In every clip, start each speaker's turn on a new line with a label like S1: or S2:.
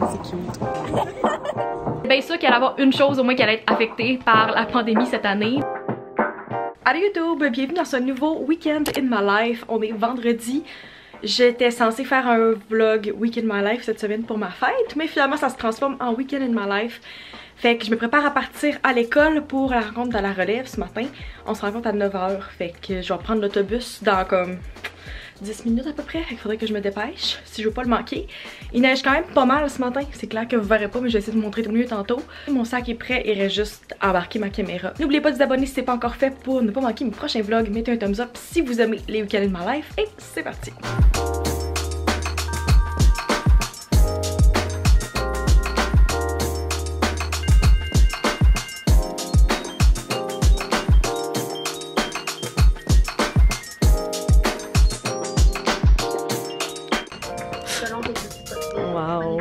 S1: C'est cute.
S2: Bien sûr qu'il allait avoir une chose au moins qui allait être affectée par la pandémie cette année. Allô YouTube, bienvenue dans ce nouveau Weekend in My Life. On est vendredi. J'étais censée faire un vlog Weekend in My Life cette semaine pour ma fête, mais finalement ça se transforme en Weekend in My Life. Fait que je me prépare à partir à l'école pour la rencontre dans la relève ce matin. On se rencontre à 9 h, fait que je vais prendre l'autobus dans comme 10 minutes à peu près, il faudrait que je me dépêche si je veux pas le manquer. Il neige quand même pas mal ce matin, c'est clair que vous verrez pas mais je vais essayer de vous montrer tout mieux tantôt. Mon sac est prêt, il reste juste à embarquer ma caméra. N'oubliez pas de vous abonner si c'est pas encore fait pour ne pas manquer mes prochains vlogs. Mettez un thumbs up si vous aimez les Weekends in My Life et c'est parti! Wow!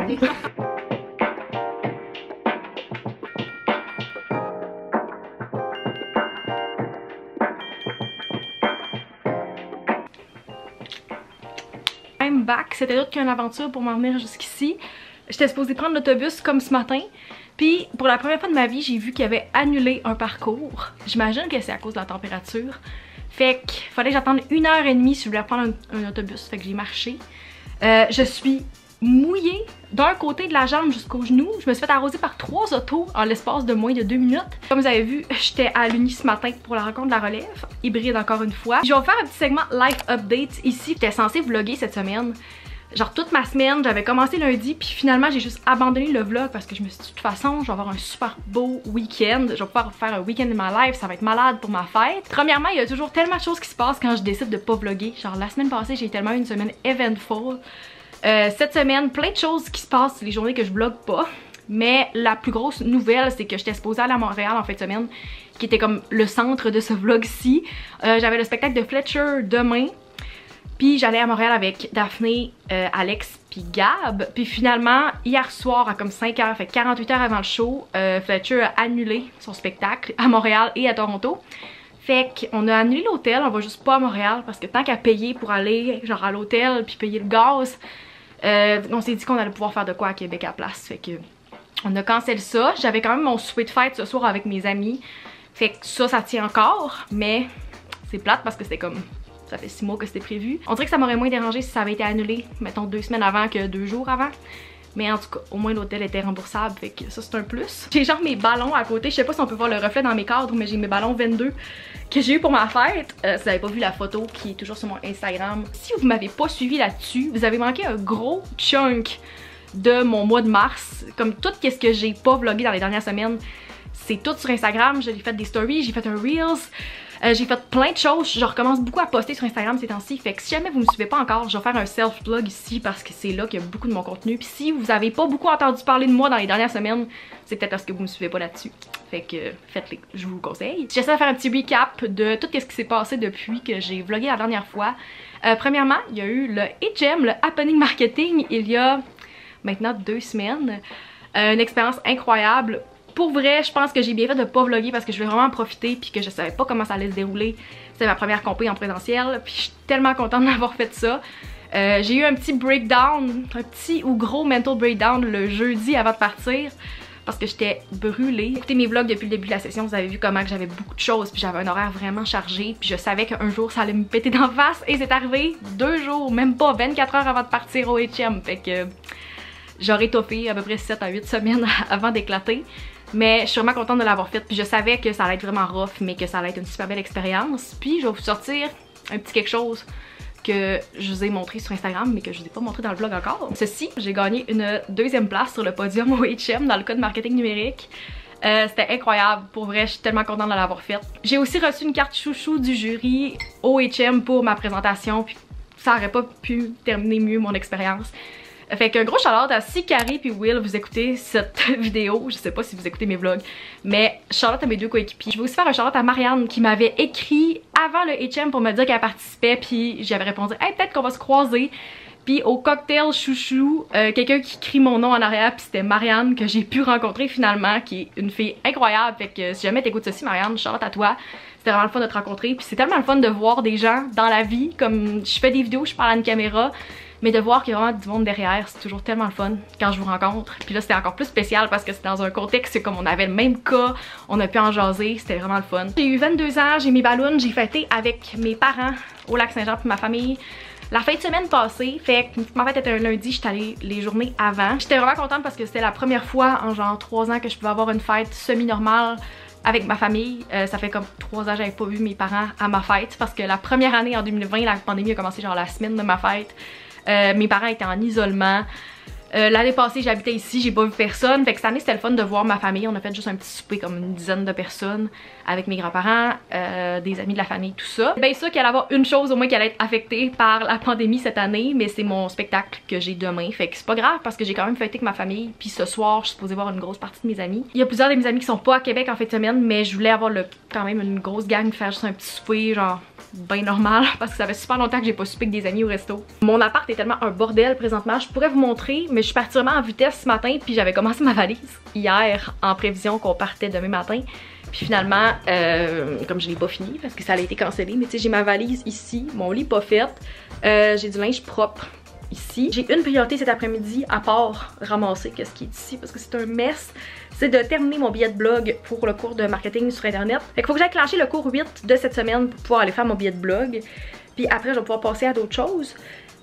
S2: I'm back, c'était d'autre qu'une aventure pour m'en venir jusqu'ici. J'étais supposée prendre l'autobus comme ce matin. Puis pour la première fois de ma vie, j'ai vu qu'il y avait annulé un parcours. J'imagine que c'est à cause de la température. Fait qu'il fallait que j'attende 1h30 si je voulais prendre un autobus. Fait que j'ai marché. Je suis mouillée d'un côté de la jambe jusqu'au genou. Je me suis fait arroser par 3 autos en l'espace de moins de 2 minutes. Comme vous avez vu, j'étais à l'Uni ce matin pour la rencontre de la relève, hybride encore une fois. Je vais vous faire un petit segment life update ici. J'étais censée vlogger cette semaine. Genre toute ma semaine, j'avais commencé lundi puis finalement j'ai juste abandonné le vlog parce que je me suis dit de toute façon je vais avoir un super beau week-end. Je vais pouvoir faire un week-end in my life, ça va être malade pour ma fête. Premièrement, il y a toujours tellement de choses qui se passent quand je décide de pas vlogger. Genre la semaine passée, j'ai tellement eu une semaine eventful. Cette semaine, plein de choses qui se passent les journées que je vlog pas. Mais la plus grosse nouvelle, c'est que j'étais supposée aller à Montréal en fin de semaine, qui était comme le centre de ce vlog-ci. J'avais le spectacle de Fletcher demain. Puis j'allais à Montréal avec Daphné, Alex puis Gab. Puis finalement, hier soir à comme 5 h, fait 48 heures avant le show, Fletcher a annulé son spectacle à Montréal et à Toronto. Fait qu'on a annulé l'hôtel, on va juste pas à Montréal parce que tant qu'à payer pour aller genre à l'hôtel puis payer le gaz, on s'est dit qu'on allait pouvoir faire de quoi à Québec à la place. Fait que on a cancellé ça. J'avais quand même mon souper de fête ce soir avec mes amis. Fait que ça tient encore, mais c'est plate parce que c'était comme... Ça fait 6 mois que c'était prévu. On dirait que ça m'aurait moins dérangé si ça avait été annulé, mettons 2 semaines avant que 2 jours avant. Mais en tout cas, au moins l'hôtel était remboursable, fait que ça c'est un plus. J'ai genre mes ballons à côté, je sais pas si on peut voir le reflet dans mes cadres, mais j'ai mes ballons 22 que j'ai eu pour ma fête. Si vous avez pas vu la photo qui est toujours sur mon Instagram, si vous m'avez pas suivi là-dessus, vous avez manqué un gros chunk de mon mois de mars. Comme tout ce que j'ai pas vlogué dans les dernières semaines, c'est tout sur Instagram. J'ai fait des stories, j'ai fait un Reels. J'ai fait plein de choses, je recommence beaucoup à poster sur Instagram ces temps-ci, fait que si jamais vous me suivez pas encore, je vais faire un self-vlog ici parce que c'est là qu'il y a beaucoup de mon contenu. Puis si vous avez pas beaucoup entendu parler de moi dans les dernières semaines, c'est peut-être parce que vous me suivez pas là-dessus. Fait que faites-les, je vous conseille. J'essaie de faire un petit recap de tout ce qui s'est passé depuis que j'ai vlogué la dernière fois. Premièrement, il y a eu le HM, le Happening Marketing, il y a maintenant 2 semaines. Une expérience incroyable. Pour vrai, je pense que j'ai bien fait de pas vlogger parce que je voulais vraiment en profiter puis que je savais pas comment ça allait se dérouler. C'était ma première compé en présentiel puis je suis tellement contente d'avoir fait ça. J'ai eu un petit breakdown, un petit ou gros mental breakdown le jeudi avant de partir parce que j'étais brûlée. Écoutez mes vlogs depuis le début de la session, vous avez vu comment que j'avais beaucoup de choses puis j'avais un horaire vraiment chargé puis je savais qu'un jour ça allait me péter d'en face et c'est arrivé 2 jours, même pas 24 heures avant de partir au HM. Fait que j'aurais étoffé à peu près 7 à 8 semaines avant d'éclater. Mais je suis vraiment contente de l'avoir faite. Puis je savais que ça allait être vraiment rough, mais que ça allait être une super belle expérience. Puis je vais vous sortir un petit quelque chose que je vous ai montré sur Instagram, mais que je vous ai pas montré dans le vlog encore. Ceci, j'ai gagné une 2e place sur le podium au HM dans le cas de marketing numérique. C'était incroyable, pour vrai, je suis tellement contente de l'avoir faite. J'ai aussi reçu une carte chouchou du jury au HM pour ma présentation. Puis ça aurait pas pu terminer mieux mon expérience. Fait qu'un gros shout-out à si Carrie puis Will vous écoutez cette vidéo, je sais pas si vous écoutez mes vlogs, mais shout-out à mes 2 coéquipiers. Je vais aussi faire un shout-out à Marianne qui m'avait écrit avant le HM pour me dire qu'elle participait puis j'avais répondu hey peut-être qu'on va se croiser. Puis au cocktail chouchou, quelqu'un qui crie mon nom en arrière puis c'était Marianne que j'ai pu rencontrer finalement, qui est une fille incroyable. Fait que si jamais t'écoutes ceci Marianne, shout-out à toi. C'était vraiment le fun de te rencontrer puis c'est tellement le fun de voir des gens dans la vie, comme je fais des vidéos, je parle à une caméra. Mais de voir qu'il y a vraiment du monde derrière, c'est toujours tellement le fun quand je vous rencontre. Puis là, c'était encore plus spécial parce que c'est dans un contexte, c'est comme on avait le même cas, on a pu en jaser, c'était vraiment le fun. J'ai eu 22 ans, j'ai mes ballons, j'ai fêté avec mes parents au Lac-Saint-Jean puis ma famille. La fin de semaine passée, fait que ma fête était un lundi, j'étais allée les journées avant. J'étais vraiment contente parce que c'était la première fois en genre 3 ans que je pouvais avoir une fête semi-normale avec ma famille. Ça fait comme 3 ans que j'avais pas vu mes parents à ma fête parce que la première année en 2020, la pandémie a commencé genre la semaine de ma fête. Mes parents étaient en isolement. L'année passée, j'habitais ici, j'ai pas vu personne. Fait que cette année, c'était le fun de voir ma famille. On a fait juste un petit souper comme une dizaine de personnes avec mes grands-parents, des amis de la famille, tout ça. Bien sûr qu'il allait y avoir une chose au moins qui allait être affectée par la pandémie cette année, mais c'est mon spectacle que j'ai demain. Fait que c'est pas grave parce que j'ai quand même fêté avec ma famille. Puis ce soir, je suis supposée voir une grosse partie de mes amis. Il y a plusieurs de mes amis qui sont pas à Québec en fin de semaine, mais je voulais avoir quand même une grosse gang, faire juste un petit souper, genre bien normal, parce que ça fait super longtemps que j'ai pas soupé avec des amis au resto. Mon appart est tellement un bordel présentement, je pourrais vous montrer, mais je suis partie vraiment en vitesse ce matin, puis j'avais commencé ma valise hier en prévision qu'on partait demain matin. Puis finalement, comme je l'ai pas fini parce que ça a été cancellé, mais tu sais, j'ai ma valise ici, mon lit pas fait, j'ai du linge propre ici. J'ai une priorité cet après-midi à part ramasser qu'est-ce qui est ici parce que c'est un mess. C'est de terminer mon billet de blog pour le cours de marketing sur internet. Fait qu'il faut que j'aille clencher le cours 8 de cette semaine pour pouvoir aller faire mon billet de blog. Puis après, je vais pouvoir passer à d'autres choses.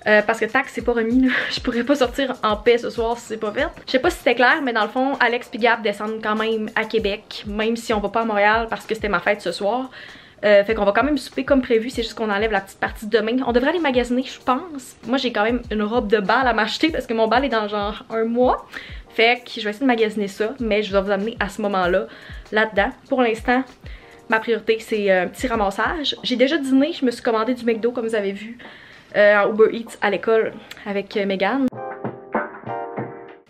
S2: Parce que tac, c'est pas remis là. Je pourrais pas sortir en paix ce soir si c'est pas fait. Je sais pas si c'était clair, mais dans le fond, Alex pis Gab descendent quand même à Québec, même si on va pas à Montréal parce que c'était ma fête ce soir. Fait qu'on va quand même souper comme prévu, c'est juste qu'on enlève la petite partie de demain. On devrait aller magasiner, je pense. Moi, j'ai quand même une robe de bal à m'acheter parce que mon bal est dans genre un mois. Fait que je vais essayer de magasiner ça, mais je vais vous amener à ce moment-là, là-dedans. Pour l'instant, ma priorité, c'est un petit ramassage. J'ai déjà dîné, je me suis commandé du McDo, comme vous avez vu, en Uber Eats à l'école avec Megan.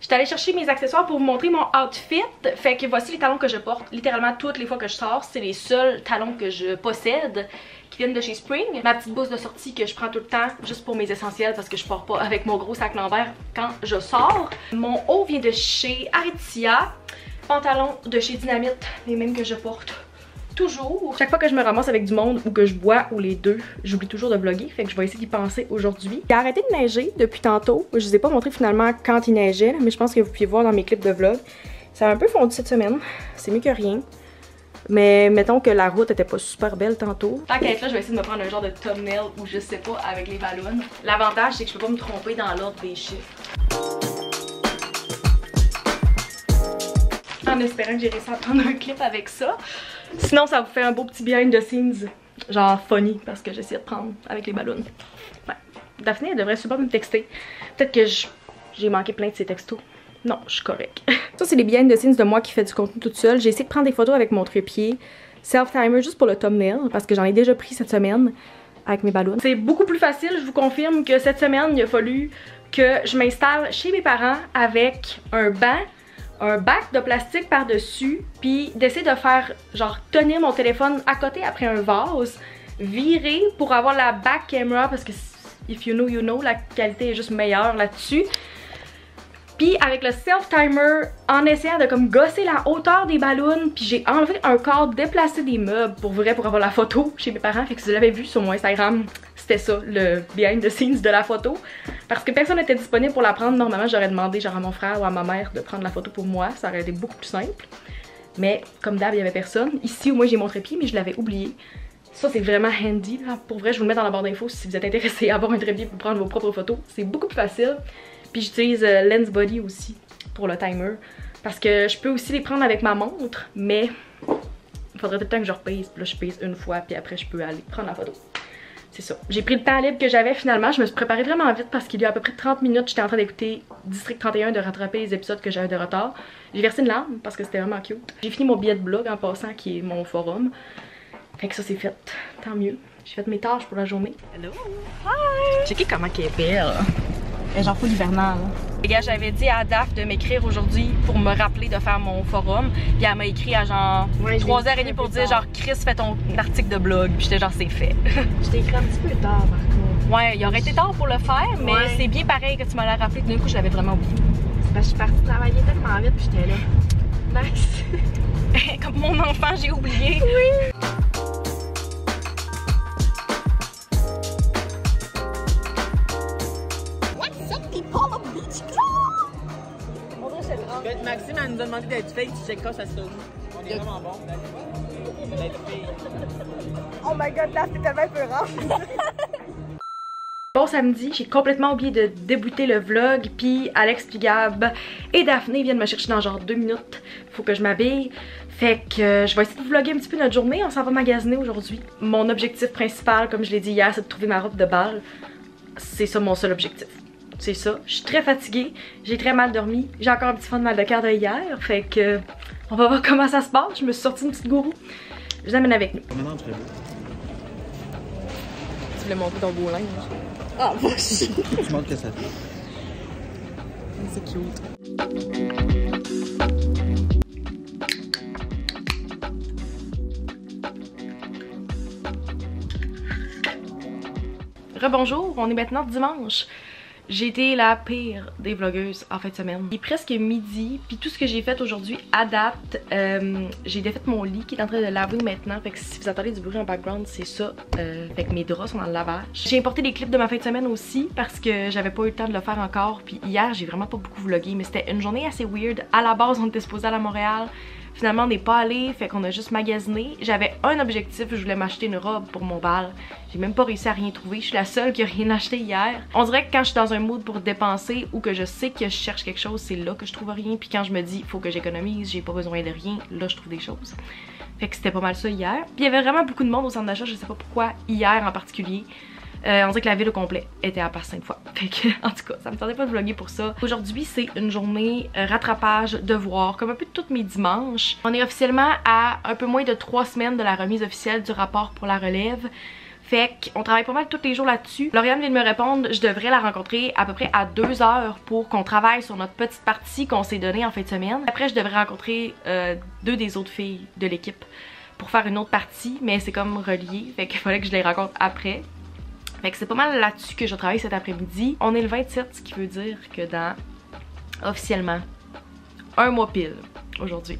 S2: J'étais allée chercher mes accessoires pour vous montrer mon outfit. Fait que voici les talons que je porte littéralement toutes les fois que je sors. C'est les seuls talons que je possède qui viennent de chez Spring. Ma petite bourse de sortie que je prends tout le temps juste pour mes essentiels parce que je pars pas avec mon gros sac Lambert quand je sors. Mon haut vient de chez Aritzia. Pantalon de chez Dynamite, les mêmes que je porte toujours. Chaque fois que je me ramasse avec du monde ou que je bois ou les deux, j'oublie toujours de vlogger, fait que je vais essayer d'y penser aujourd'hui. Il a arrêté de neiger depuis tantôt. Je vous ai pas montré finalement quand il neigeait, mais je pense que vous pouvez voir dans mes clips de vlog. Ça a un peu fondu cette semaine, c'est mieux que rien. Mais mettons que la route était pas super belle tantôt. Tant qu'à être là, je vais essayer de me prendre un genre de thumbnail ou je sais pas avec les ballons. L'avantage c'est que je peux pas me tromper dans l'ordre des chiffres. En espérant que j'ai réussi à prendre un clip avec ça. Sinon, ça vous fait un beau petit behind the scenes, genre funny, parce que j'essaie de prendre avec les ballons. Ouais. Daphné, elle devrait super me texter. Peut-être que j'ai manqué plein de ses textos. Non, je suis correcte. Ça, c'est les behind the scenes de moi qui fait du contenu toute seule. J'ai essayé de prendre des photos avec mon trépied. Self-timer juste pour le thumbnail, parce que j'en ai déjà pris cette semaine avec mes ballons. C'est beaucoup plus facile, je vous confirme que cette semaine, il a fallu que je m'installe chez mes parents avec un banc, un bac de plastique par-dessus, puis d'essayer de faire genre tenir mon téléphone à côté après un vase, virer pour avoir la back camera parce que if you know you know, la qualité est juste meilleure là-dessus. Puis avec le self-timer, en essayant de comme gosser la hauteur des ballons, puis j'ai enlevé un cadre déplacé des meubles pour vrai pour avoir la photo chez mes parents. Fait que si vous l'avez vu sur mon Instagram, c'était ça, le behind the scenes de la photo. Parce que personne n'était disponible pour la prendre. Normalement, j'aurais demandé genre à mon frère ou à ma mère de prendre la photo pour moi. Ça aurait été beaucoup plus simple. Mais comme d'hab, il n'y avait personne. Ici, au moins, j'ai mon trépied, mais je l'avais oublié. Ça, c'est vraiment handy. Là. Pour vrai, je vous le mets dans la barre d'infos si vous êtes intéressé à avoir un trépied pour prendre vos propres photos. C'est beaucoup plus facile. Puis j'utilise Lens Body aussi pour le timer. Parce que je peux aussi les prendre avec ma montre, mais il faudrait tout le temps que je repèse. Puis là, je pèse une fois, puis après, je peux aller prendre la photo. C'est ça. J'ai pris le temps libre que j'avais finalement. Je me suis préparée vraiment vite parce qu'il y a à peu près 30 minutes, j'étais en train d'écouter District 31 de rattraper les épisodes que j'avais de retard. J'ai versé une larme parce que c'était vraiment cute. J'ai fini mon billet de blog en passant qui est mon forum. Fait que ça c'est fait. Tant mieux. J'ai fait mes tâches pour la journée. Hello! Hi! Checkez comment elle est belle. Elle est genre full hivernale. Les gars, j'avais dit à Daph de m'écrire aujourd'hui pour me rappeler de faire mon forum. Puis elle m'a écrit à genre 3h30 pour dire genre Chris, fais ton article de blog. Puis j'étais genre c'est fait.
S1: Je t'ai écrit un petit peu tard par contre.
S2: Ouais, il aurait été tard pour le faire, mais c'est bien pareil que tu m'as rappelé. D'un coup, je l'avais vraiment oublié.
S1: C'est parce que je suis partie travailler tellement vite puis j'étais là. Max.
S2: Comme mon enfant, j'ai oublié. Oui.
S3: Maxime, elle nous a demandé d'être fake, tu checkeras sa story. On est vraiment bon. D'être fake.
S1: Oh my god, là, c'est tellement peurant.
S2: Bon samedi, j'ai complètement oublié de débouter le vlog, puis Alex, puis Gab et Daphné viennent me chercher dans genre 2 minutes. Faut que je m'habille. Fait que je vais essayer de vlogger un petit peu notre journée. On s'en va magasiner aujourd'hui. Mon objectif principal, comme je l'ai dit hier, c'est de trouver ma robe de bal. C'est ça mon seul objectif. C'est ça. Je suis très fatiguée. J'ai très mal dormi. J'ai encore un petit fond de mal de cœur de hier. Fait que on va voir comment ça se passe. Je me suis sortie une petite gourou. Je l'amène avec nous.
S3: Maintenant, très beau.
S1: Tu voulais montrer ton beau linge. Ah, vache.
S3: Tu montres que ça fait.
S1: C'est cute.
S2: Rebonjour, on est maintenant dimanche. J'ai été la pire des vlogueuses en fin de semaine. Il est presque midi, puis tout ce que j'ai fait aujourd'hui adapte. J'ai défait mon lit qui est en train de laver maintenant, fait que si vous entendez du bruit en background, c'est ça. Fait que mes draps sont dans le lavage. J'ai importé des clips de ma fin de semaine aussi parce que j'avais pas eu le temps de le faire encore. Puis hier, j'ai vraiment pas beaucoup vlogué, mais c'était une journée assez weird. À la base, on était supposé aller à Montréal. Finalement, on n'est pas allé, fait qu'on a juste magasiné. J'avais un objectif, je voulais m'acheter une robe pour mon bal. J'ai même pas réussi à rien trouver. Je suis la seule qui a rien acheté hier. On dirait que quand je suis dans un mood pour dépenser ou que je sais que je cherche quelque chose, c'est là que je trouve rien. Puis quand je me dis, faut que j'économise, j'ai pas besoin de rien, là je trouve des choses. Fait que c'était pas mal ça hier. Puis il y avait vraiment beaucoup de monde au centre d'achat, je sais pas pourquoi, hier en particulier. On dirait que la ville au complet était à part 5 fois. Fait que, en tout cas, ça me tentait pas de vlogger pour ça. Aujourd'hui, c'est une journée rattrapage, devoir, comme un peu tous mes dimanches. On est officiellement à un peu moins de 3 semaines de la remise officielle du rapport pour la relève. Fait qu'on travaille pas mal tous les jours là-dessus. Lauriane vient de me répondre, je devrais la rencontrer à peu près à 2 heures pour qu'on travaille sur notre petite partie qu'on s'est donnée en fin de semaine. Après, je devrais rencontrer 2 des autres filles de l'équipe pour faire une autre partie, mais c'est comme relié. Fait qu'il fallait que je les rencontre après. Fait que c'est pas mal là-dessus que je travaille cet après-midi. On est le 27, ce qui veut dire que dans, officiellement, 1 mois pile, aujourd'hui,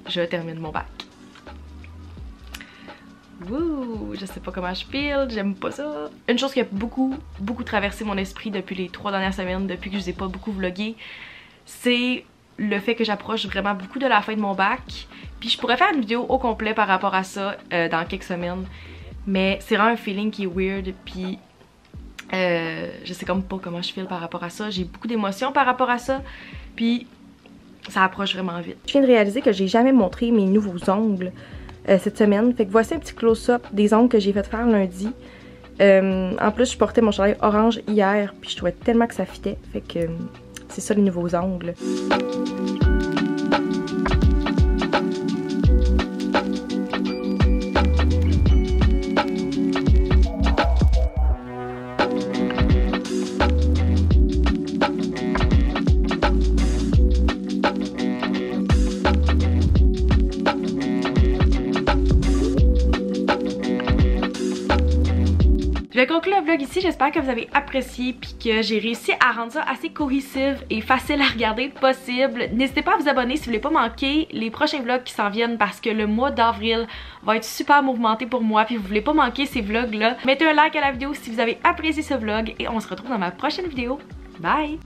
S2: je termine mon bac. Wouh, je sais pas comment je file, j'aime pas ça. Une chose qui a beaucoup traversé mon esprit depuis les 3 dernières semaines, depuis que je vous ai pas beaucoup vlogué, c'est le fait que j'approche vraiment beaucoup de la fin de mon bac. Puis je pourrais faire une vidéo au complet par rapport à ça dans quelques semaines. Mais c'est vraiment un feeling qui est weird, puis je sais comme pas comment je file par rapport à ça. J'ai beaucoup d'émotions par rapport à ça, puis ça approche vraiment vite. Je viens de réaliser que j'ai jamais montré mes nouveaux ongles cette semaine. Fait que voici un petit close-up des ongles que j'ai fait faire lundi. En plus, je portais mon chandail orange hier, puis je trouvais tellement que ça fitait. Fait que c'est ça les nouveaux ongles. Je vais conclure le vlog ici, j'espère que vous avez apprécié puis que j'ai réussi à rendre ça assez cohésif et facile à regarder possible. N'hésitez pas à vous abonner si vous voulez pas manquer les prochains vlogs qui s'en viennent parce que le mois d'avril va être super mouvementé pour moi puis vous voulez pas manquer ces vlogs là. Mettez un like à la vidéo si vous avez apprécié ce vlog et on se retrouve dans ma prochaine vidéo. Bye!